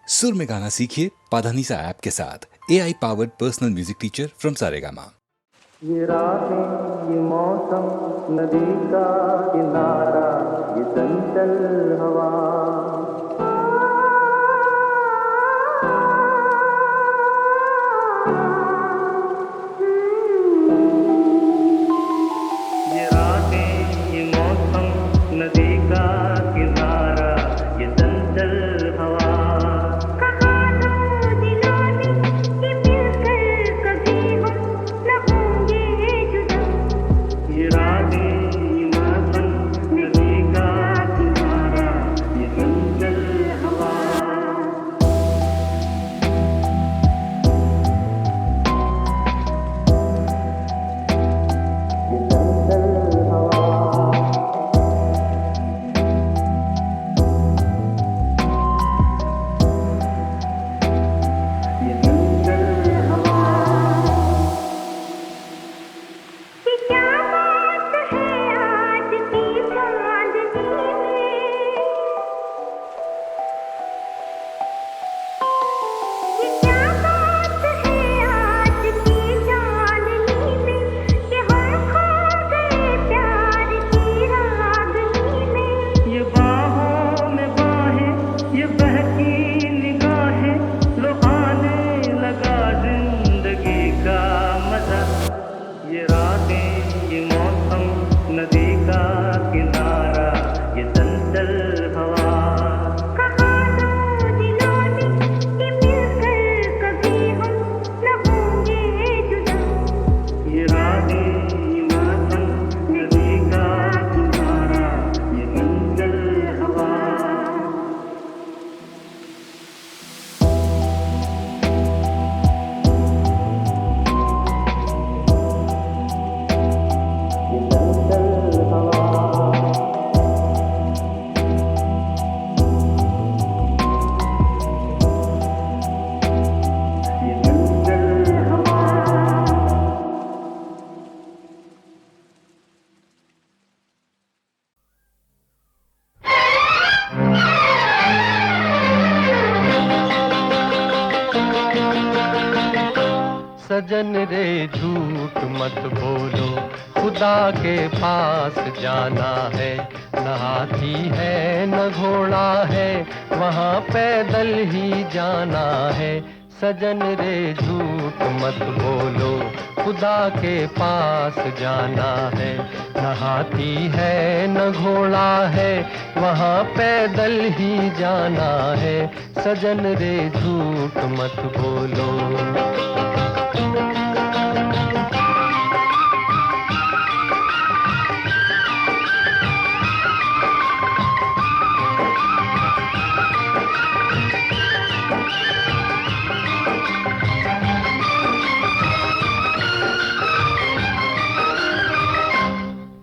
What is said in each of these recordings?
सुर में गाना सीखिए पाधानीसा ऐप के साथ। AI powered personal music teacher from Saregama. ये रातें, ये मौसम, नदी का किनारा, ये चंचल हवा, ये रातें, ये मौसम, नदी का किनारा, ये चंचल हवा, कहा दो दिलों ने कि मिलकर कभी हम न होंगे जुदा। ये रातें, ये मौसम, नदी का किनारा, ये चंचल हवा। ये चंचल हवा, ये चंचल हवा, कि क्या बात है आज की चांदनी में, कि क्या बात है आज की चांदनी में, कि हम खो गए प्यार की रागनी में। ये बाहों में बाहें, ये बहकी निगाहें, लो आने लगा जिंदगी का मजा। ये रातें, ये मौसम, नदी का किनारा, ये चंचल हवा, कहा दो दिलों ने कि मिलकर कभी हम न होंगे जुदा। ये रातें, ये मौसम, नदी का किनारा, ये चंचल हवा। ये चंचल हवा, ये चंचल हवा। सजन रे झूठ मत बोलो, खुदा के पास जाना है। न हाथी है न घोड़ा है, वहाँ पैदल ही जाना है। सजन रे झूठ मत बोलो, खुदा के पास जाना है। न हाथी है न घोड़ा है, वहाँ पैदल ही जाना है। सजन रे झूठ मत बोलो।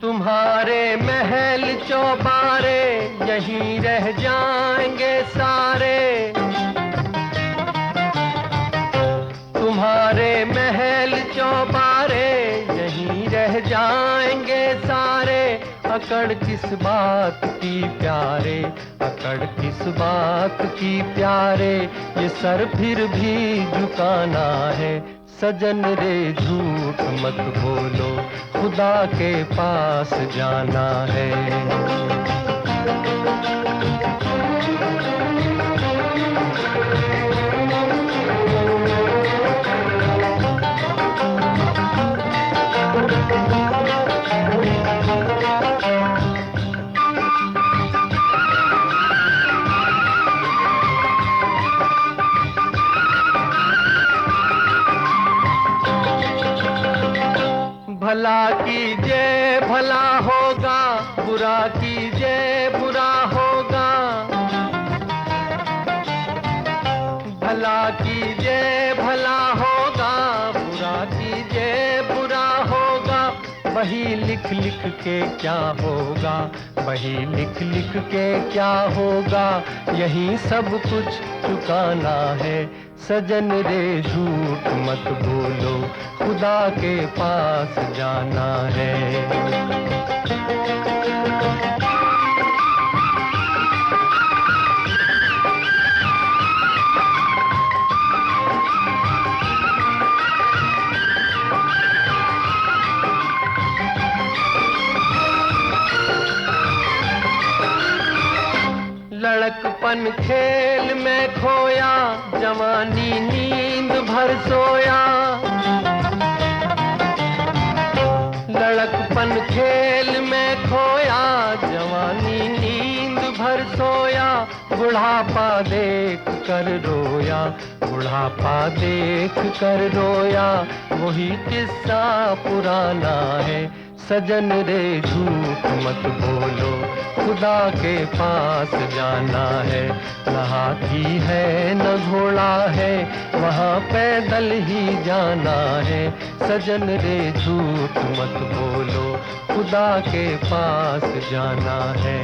तुम्हारे महल चौबारे यहीं रह जाएंगे सारे। तुम्हारे महल चौबारे यहीं रह जाएंगे सारे। अकड़ किस बात की प्यारे, अकड़ किस बात की प्यारे, ये सर फिर भी झुकाना है। सजन रे झूठ मत बोलो, खुदा के पास जाना है। भला कीजिए भला होगा, बुरा कीजिए बुरा होगा। भला कीजिए भला होगा, बुरा कीजिए बुरा होगा। वही लिख लिख के क्या होगा, वही लिख लिख के क्या होगा। यही सब कुछ चुकाना है। सजन रे झूठ मत बोलो, खुदा के पास जाना है। लड़कपन खेल में खोया, जवानी नींद भर सोया। लड़कपन खेल में खोया, जवानी नींद भर सोया। बुढ़ापा देख कर रोया, बुढ़ापा देख कर रोया। वही किस्सा पुराना है, सजन रे झूठ मत बोलो, खुदा के पास जाना है। न हाथी है न घोड़ा है, वहाँ पैदल ही जाना है। सजन रे झूठ मत बोलो, खुदा के पास जाना है।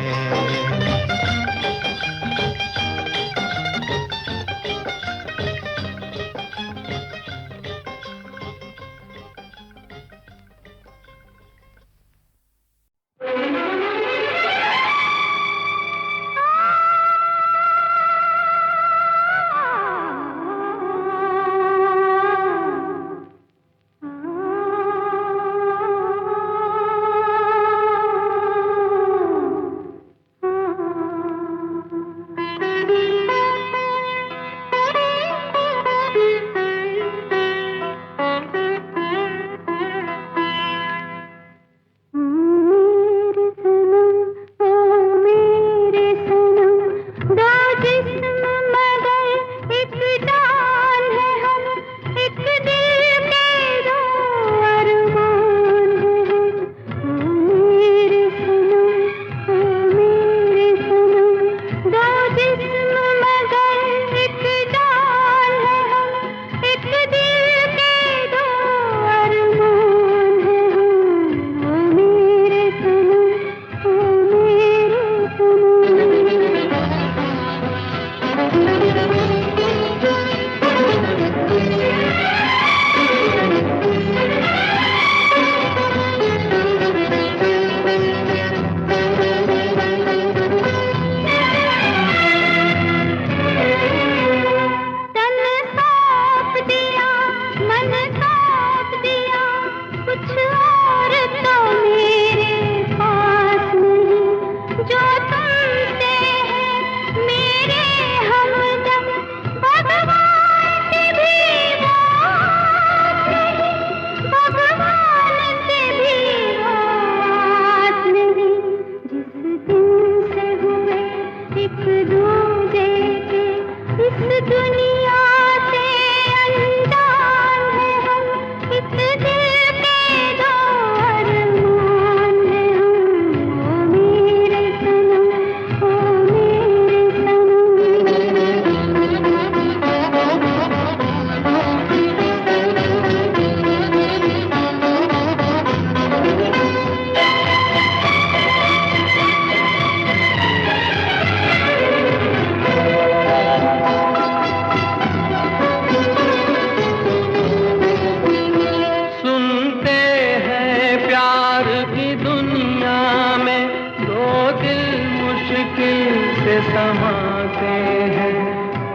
समाते हैं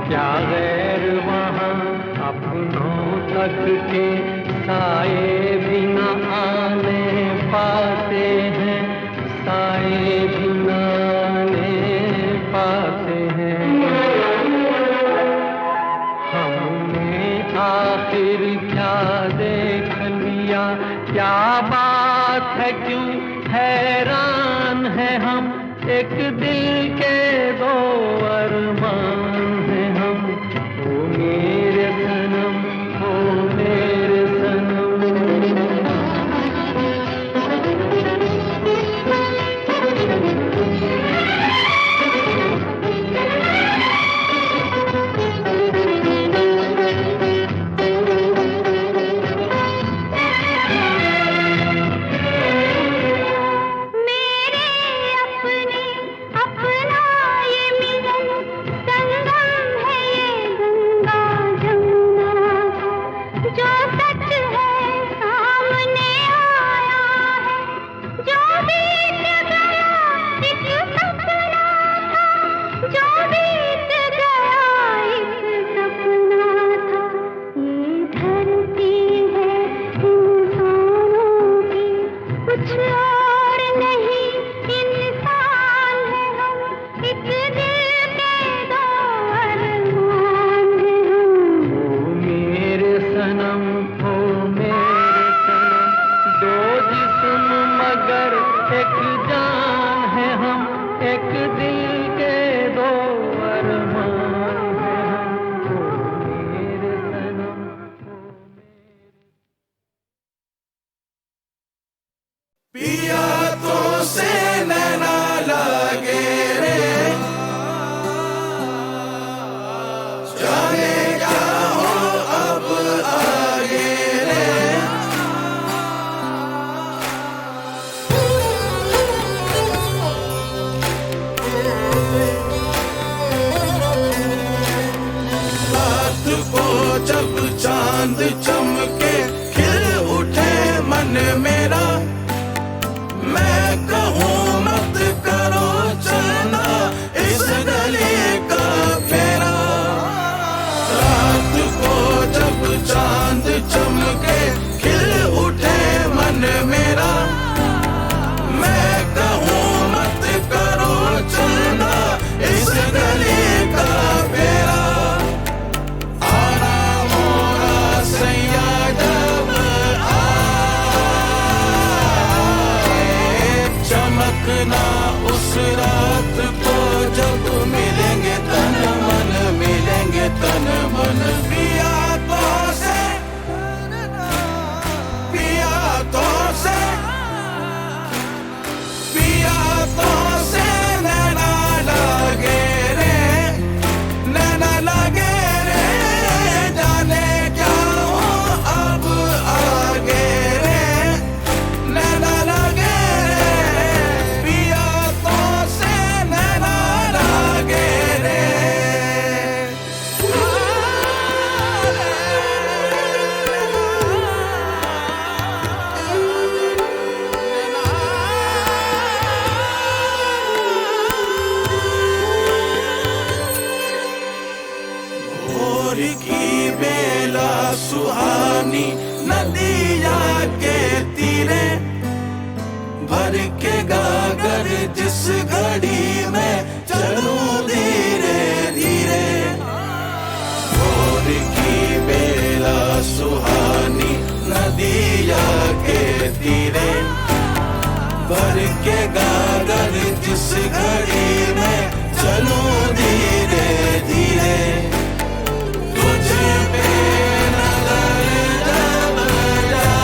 क्या गैर वहाँ अपनों तक के साए भी न आने पाते हैं, साए भी न आने पाते हैं। हमने आखिर क्या देख लिया, क्या बात है, क्यों हैरान है हम, एक दिल के दो अरमान हैं हम। ओ मेरे सनम, ओ मेरे सनम। मेरे अपने अपना चांद चमके खिल उठे मन मेरा, मैं कहूँ मत करो चलना इस गली का फेरा। रात को जब चांद चमके खिल उठे मन मेरा, मैं कहूँ मत करो चलना इस गली का फेरा। आना मोरा सैया जब आए, चमकना उस रात को जब मिलेंगे तन मन, मिलेंगे तन मन। पिया तो से, पिया तो से, पिया तो से नैना लगे रे, नैना लगे रे, जाने क्या हो अब आगे रे, नैना लगे रे, पिया तो से नैना लगे रे। भोर की बेला सुहानी नदिया के तीरे, भर के गागर जिस घड़ी में चलूं धीरे धीरे। भोर की बेला सुहानी नदिया के तीरे, भर के गागर जिस घड़ी में चलूं धीरे धीरे। तुझ पे नजर जब जाए,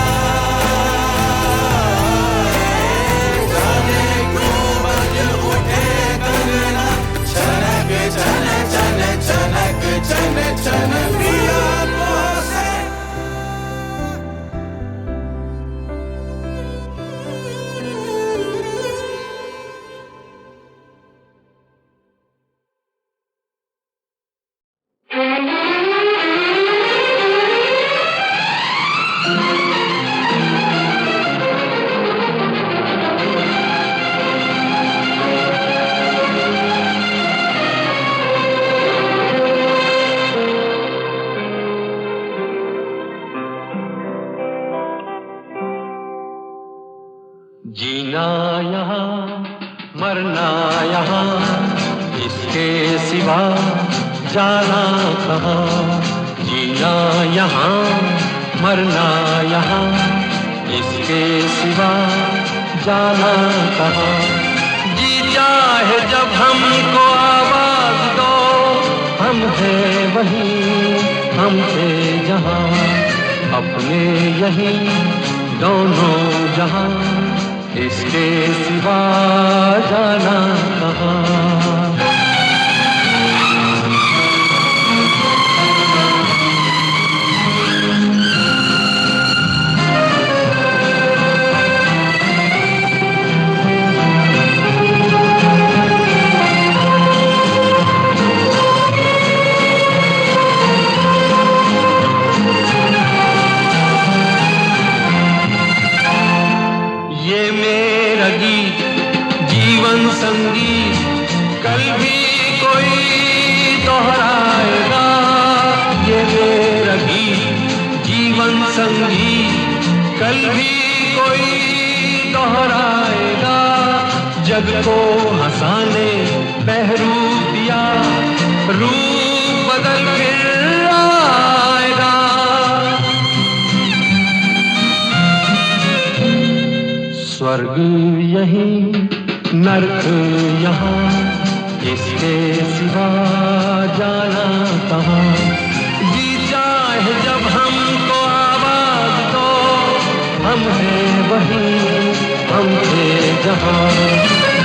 जाने क्यों बज उठे कंगना, छनक छन छन छनक छन छन। पिया तो से, जीना यहाँ मरना यहाँ, इसके सिवा जाना कहाँ। जीना यहाँ मरना यहाँ, इसके सिवा जाना कहाँ। जी चाहे जब हमको आवाज दो, हम हैं वहीं हम थे जहाँ, अपने यहीं दोनों जहाँ, इसके सिवा जाना कहाँ। ये मेरा गीत जीवन संगीत, कल भी कोई दोहराएगा। ये मेरा गीत जीवन संगीत, कल भी कोई दोहराएगा। जग को हंसाने बहरूप दिया, रूप बदल फिर आएगा। स्वर्ग यहीं नर्क यहाँ, इसके सिवा जाना कहाँ। जी चाहे जब हमको आवाज दो, हम हैं वहीं हम थे जहाँ,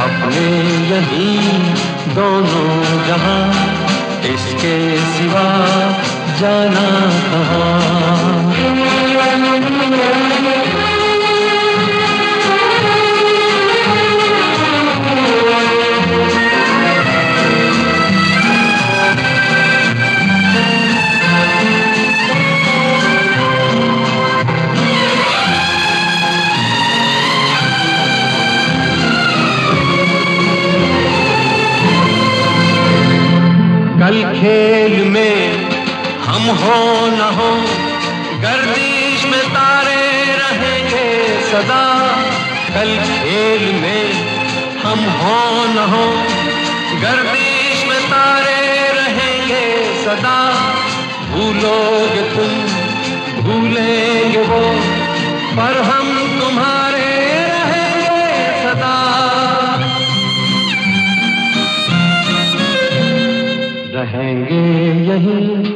अपने यहीं दोनों जहाँ, इसके सिवा जाना कहाँ। हम हो न हो गर्दिश में तारे रहेंगे सदा, कल खेल में हम हो न हो गर्दिश में तारे रहेंगे सदा। भूलोगे तुम भूलेंगे वो, पर हम तुम्हारे रहेंगे सदा। रहेंगे यही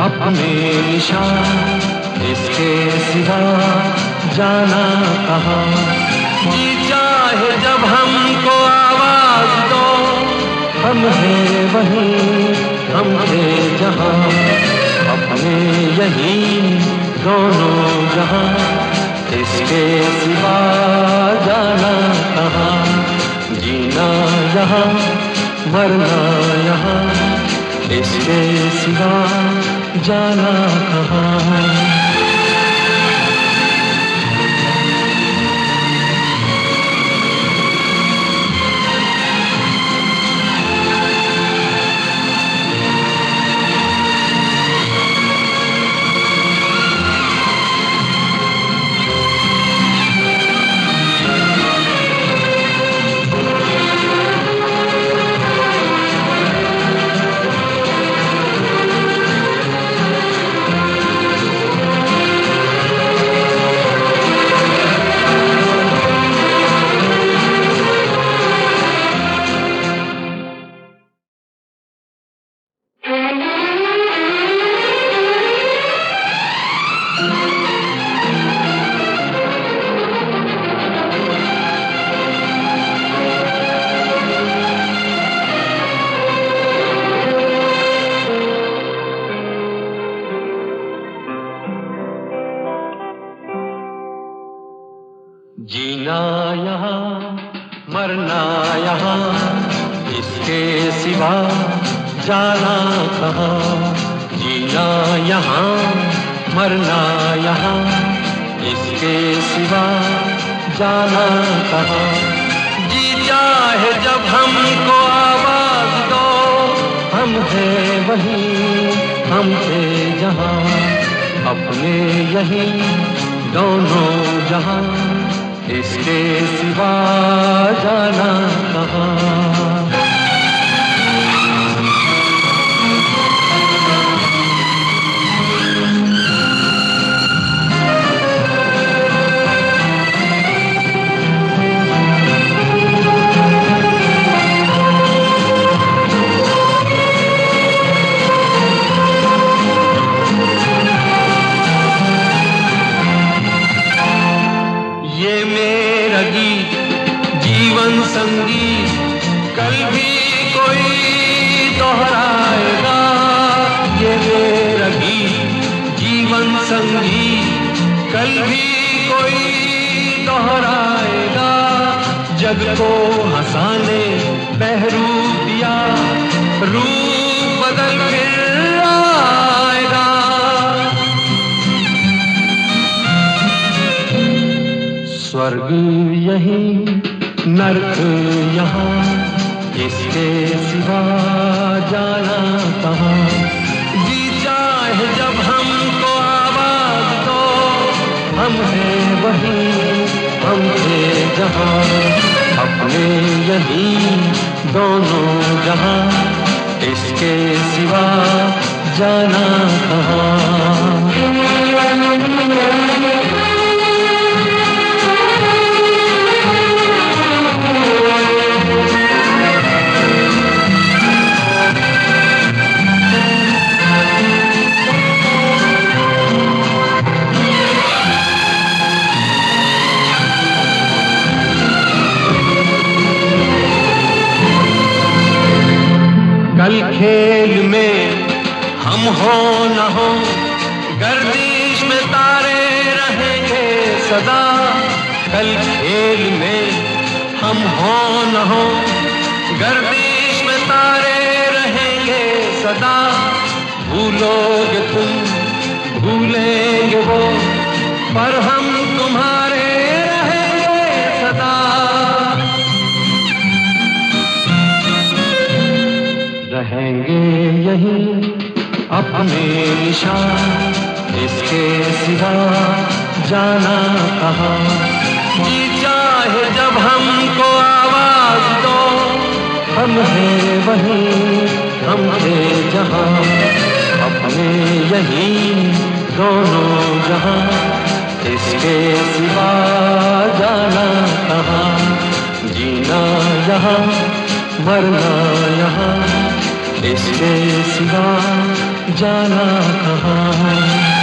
अपने निशान, इसके सिवा जाना कहाँ। जी चाहे जब हमको आवाज दो, हम हैं वहीं हम थे जहाँ, अपने यही दोनों जहाँ, इसके सिवा जाना कहाँ। जीना यहाँ मरना यहाँ, इसके सिवा जाना कहाँ। जीना यहाँ मरना यहाँ, इसके सिवा जाना कहाँ। जीना यहाँ मरना यहाँ, इसके सिवा जाना कहाँ। जी चाहे जब हमको आवाज दो, हम हैं वहीं हम थे जहाँ, अपने यही दोनों जहाँ, इसके सिवा जाना कहाँ। जीवन संगीत कल भी कोई दोहराएगा, ये मेरा गीत जीवन संगीत कल भी कोई दोहराएगा। जग को हंसाने बहरूप दिया, रूप बदल फिर आएगा। स्वर्ग यही नर्क यहाँ, इसके सिवा जाना कहाँ। जी चाहे जब हमको आवाज दो, हम हैं वहीं हम थे जहाँ, अपने यही दोनों जहाँ, इसके सिवा जाना कहाँ। कल खेल में हम हो न हो गर्दिश में तारे रहेंगे सदा, कल खेल में हम हो न हो गर्दिश में तारे रहेंगे सदा। भूलोगे तुम भूलेंगे वो, पर हम तुम्हारे रहेंगे सदा। रहेंगे यही अपने निशान इसके सिवा जाना कहाँ। जी चाहे जब हमको आवाज दो, हम हैं वहीं, हम थे जहाँ, अपने यहीं दोनों जहाँ, इसके सिवा जाना कहाँ। जीना यहाँ मरना यहाँ, इसके सिवा जाना कहाँ।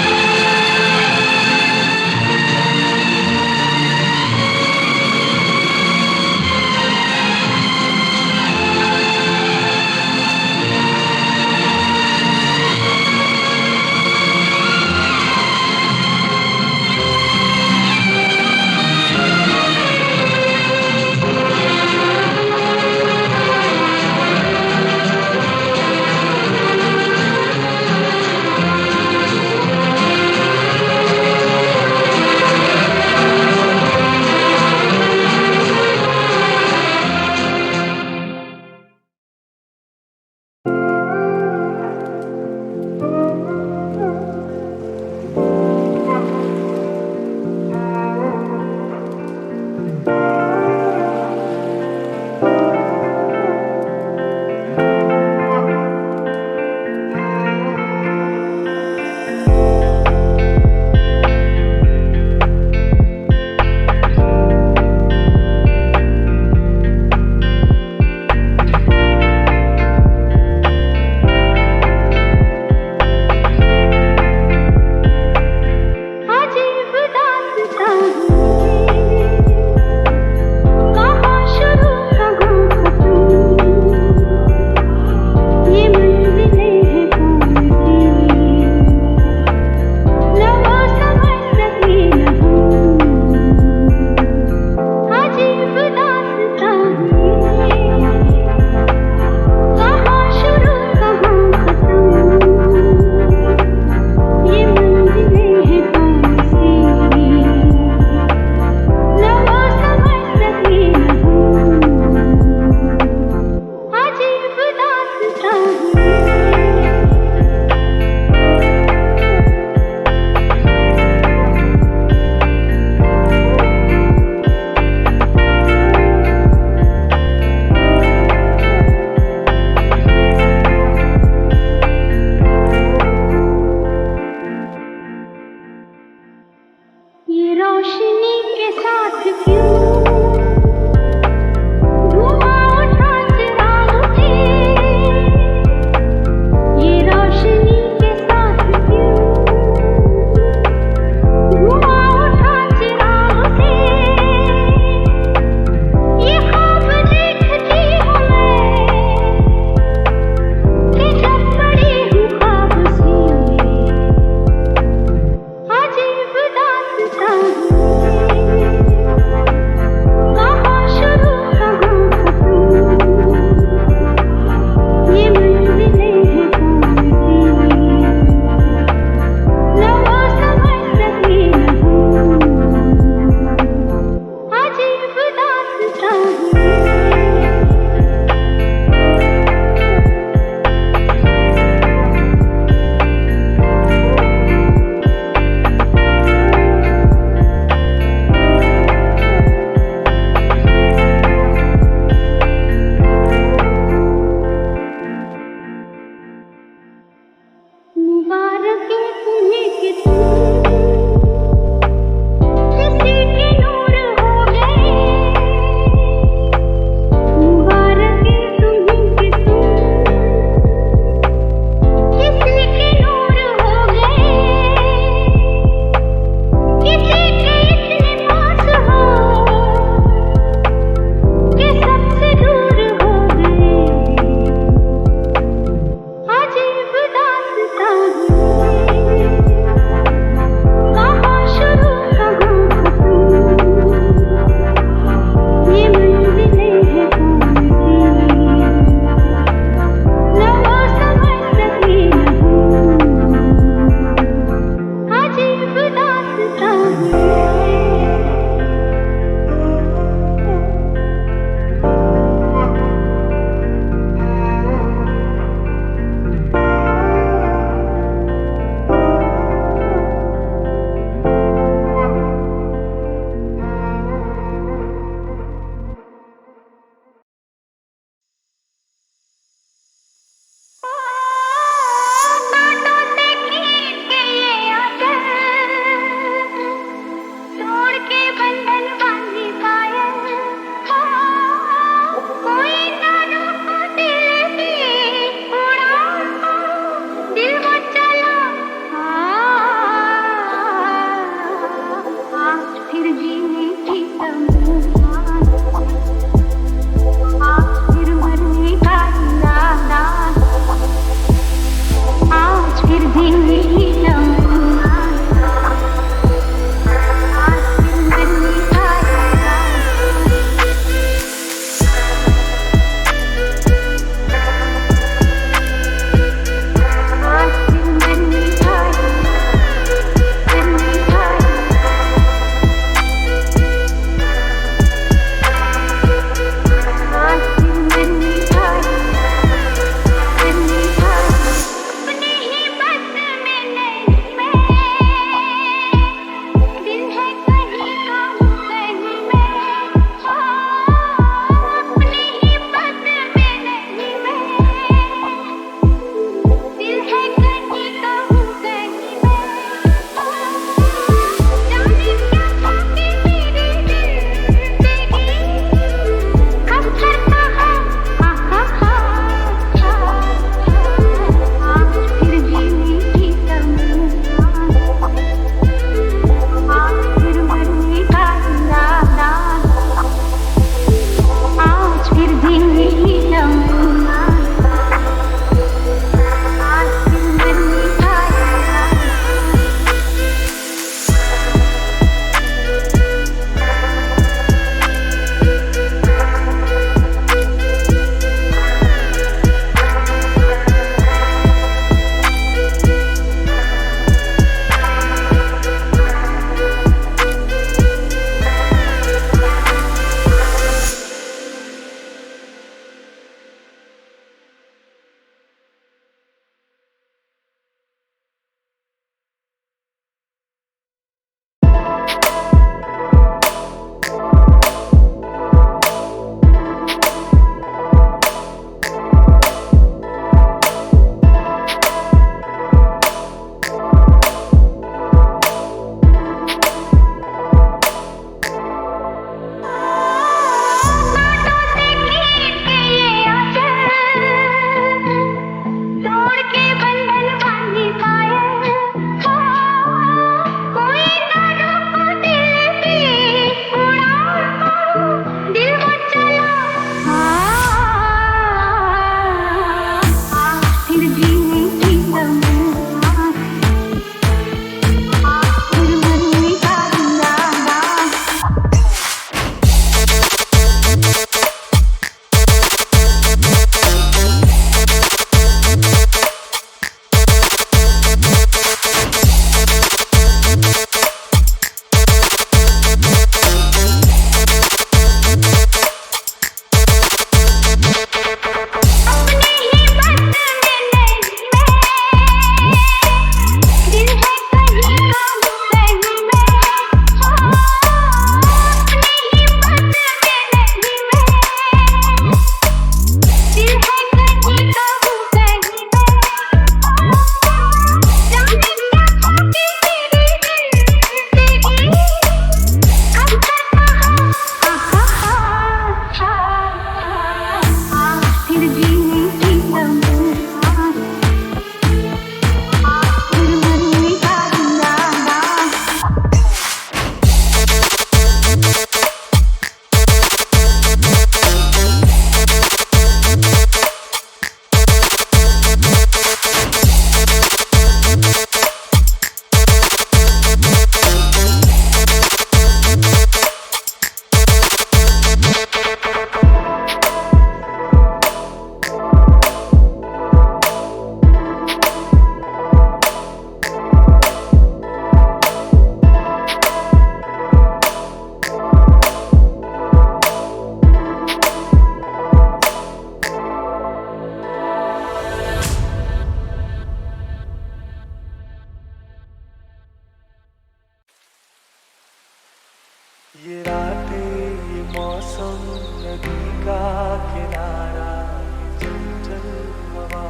ये रातें ये मौसम नदी का किनारा ये चंचल हवा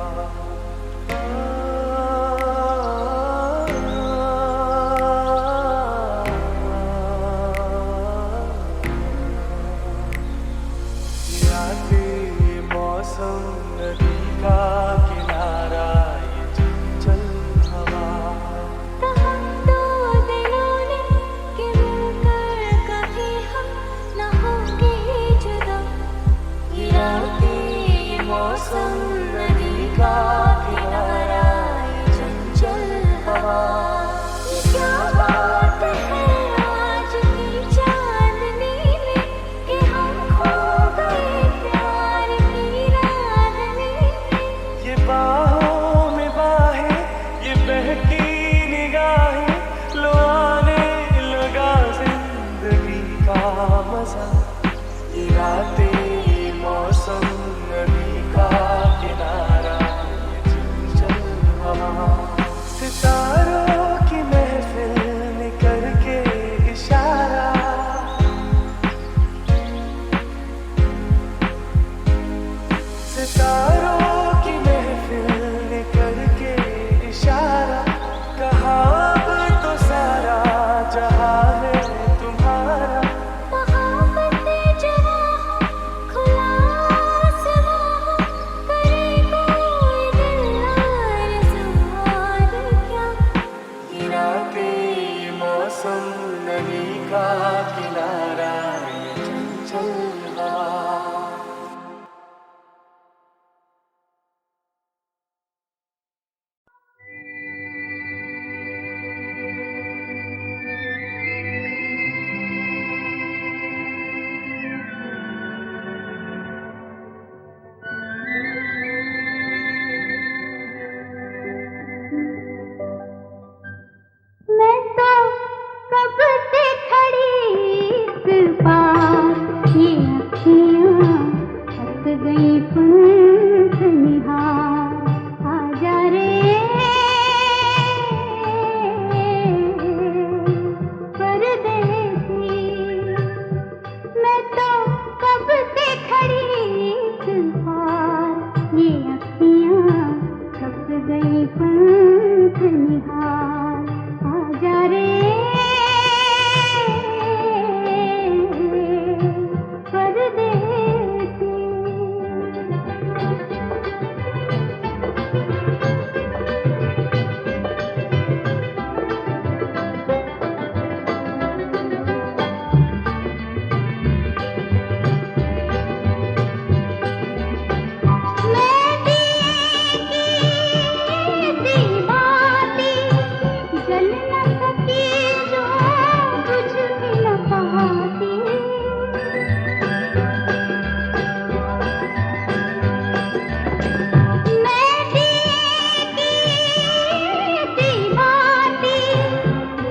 ये रातें ये मौसम नदी का किनारा ये चंचल हवा कहा तो दिलों ने कि मिलकर कभी हम न होंगे जुदा। ये रातें ये मौसम नदी का किनारा ये चंचल हवा। ये क्या बात है आज की चांदनी में कि हम खो गए प्यार की रागनी में। ये बाहों में बाहें ये बहकी निगाहें लो आने लगा जिंदगी का मजा। ये रातें ये मौसम नदी का किनारा ये चंचल हवा सितारों की महफिल में करके इशारा सितारों की महफिल ने करके इशारा कहा अब तो सारा जहां है तुम्हारा। कहावतें जवां हो खुला आसमां हो करे कोई दिल आरज़ू और क्या। ये रातें ये मौसम नदी का किनारा ये चंचल हवा मैं तो कब से खड़ी इस पार ये अखियाँ थक गई पंख निहार। आजा रे परदेसी। मैं तो कब से खड़ी इस पार ये अखियाँ थक गई पंख निहार। आजा रे परदेसी। मैं दिए की दीवानी जल न सकी जो बुझ भी न पाती। मैं दिए की दीवानी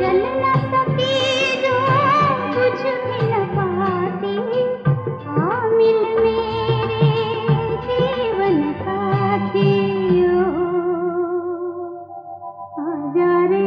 जल न सकी जो बुझ भी न पाती। आ मिल मेरे जीवन साथियों आजा रे